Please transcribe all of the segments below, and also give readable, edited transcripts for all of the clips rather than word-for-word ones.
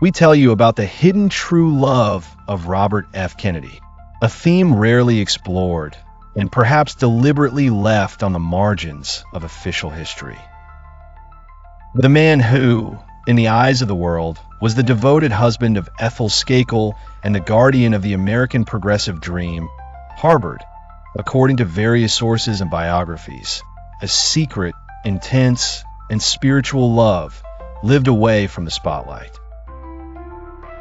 we tell you about the hidden true love of Robert F. Kennedy, a theme rarely explored and perhaps deliberately left on the margins of official history. The man who, in the eyes of the world, was the devoted husband of Ethel Skakel and the guardian of the American progressive dream, harbored, according to various sources and biographies, a secret, intense, and spiritual love lived away from the spotlight.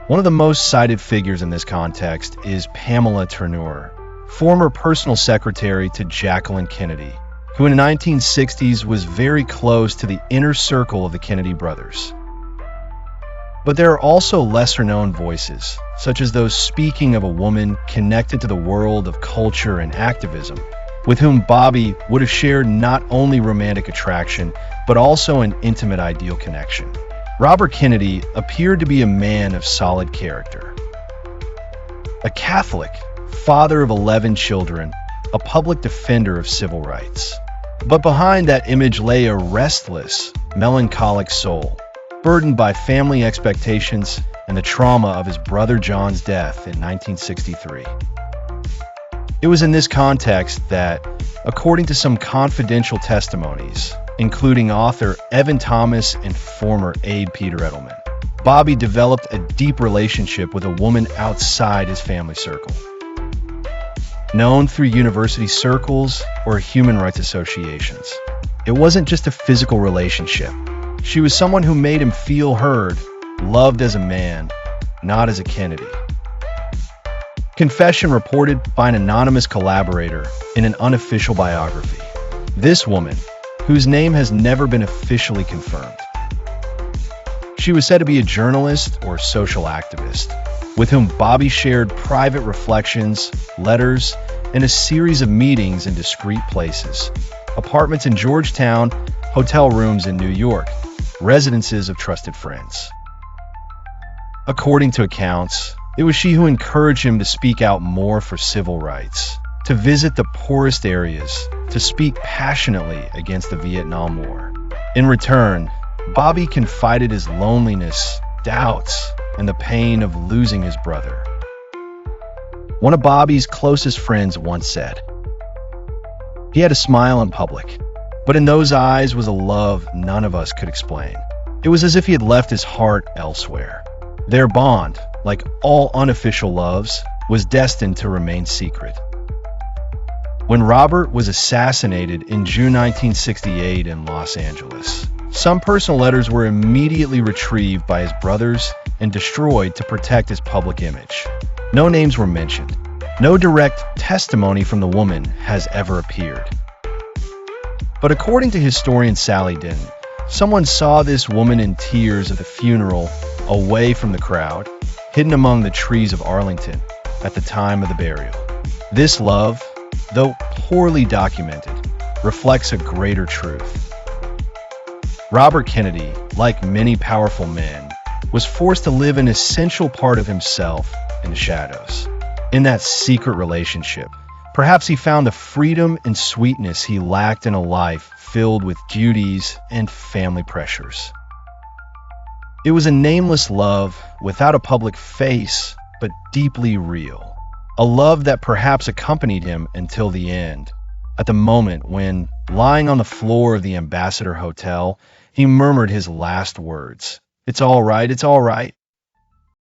One of the most cited figures in this context is Pamela Turnure, former personal secretary to Jacqueline Kennedy, who in the 1960s was very close to the inner circle of the Kennedy brothers. But there are also lesser-known voices, such as those speaking of a woman connected to the world of culture and activism, with whom Bobby would have shared not only romantic attraction, but also an intimate ideal connection. Robert Kennedy appeared to be a man of solid character. A Catholic, father of 11 children, a public defender of civil rights. But behind that image lay a restless, melancholic soul, burdened by family expectations and the trauma of his brother John's death in 1963. It was in this context that, according to some confidential testimonies, including author Evan Thomas and former aide Peter Edelman, Bobby developed a deep relationship with a woman outside his family circle. Known through university circles or human rights associations, it wasn't just a physical relationship. She was someone who made him feel heard, loved as a man, not as a Kennedy. Confession reported by an anonymous collaborator in an unofficial biography. This woman, whose name has never been officially confirmed. She was said to be a journalist or social activist, with whom Bobby shared private reflections, letters, and a series of meetings in discreet places: apartments in Georgetown, hotel rooms in New York, residences of trusted friends. According to accounts, it was she who encouraged him to speak out more for civil rights, to visit the poorest areas, to speak passionately against the Vietnam War. In return, Bobby confided his loneliness, doubts, and the pain of losing his brother. One of Bobby's closest friends once said, "He had a smile in public, but in those eyes was a love none of us could explain. It was as if he had left his heart elsewhere." Their bond, like all unofficial loves, was destined to remain secret. When Robert was assassinated in June 1968 in Los Angeles, some personal letters were immediately retrieved by his brothers and destroyed to protect his public image. No names were mentioned. No direct testimony from the woman has ever appeared. But according to historian Sally Denton, someone saw this woman in tears at the funeral, away from the crowd, hidden among the trees of Arlington at the time of the burial. This love, though poorly documented, reflects a greater truth. Robert Kennedy, like many powerful men, was forced to live an essential part of himself in the shadows. In that secret relationship, perhaps he found the freedom and sweetness he lacked in a life filled with duties and family pressures. It was a nameless love without a public face, but deeply real. A love that perhaps accompanied him until the end, at the moment when, lying on the floor of the Ambassador Hotel, he murmured his last words, "It's all right, it's all right."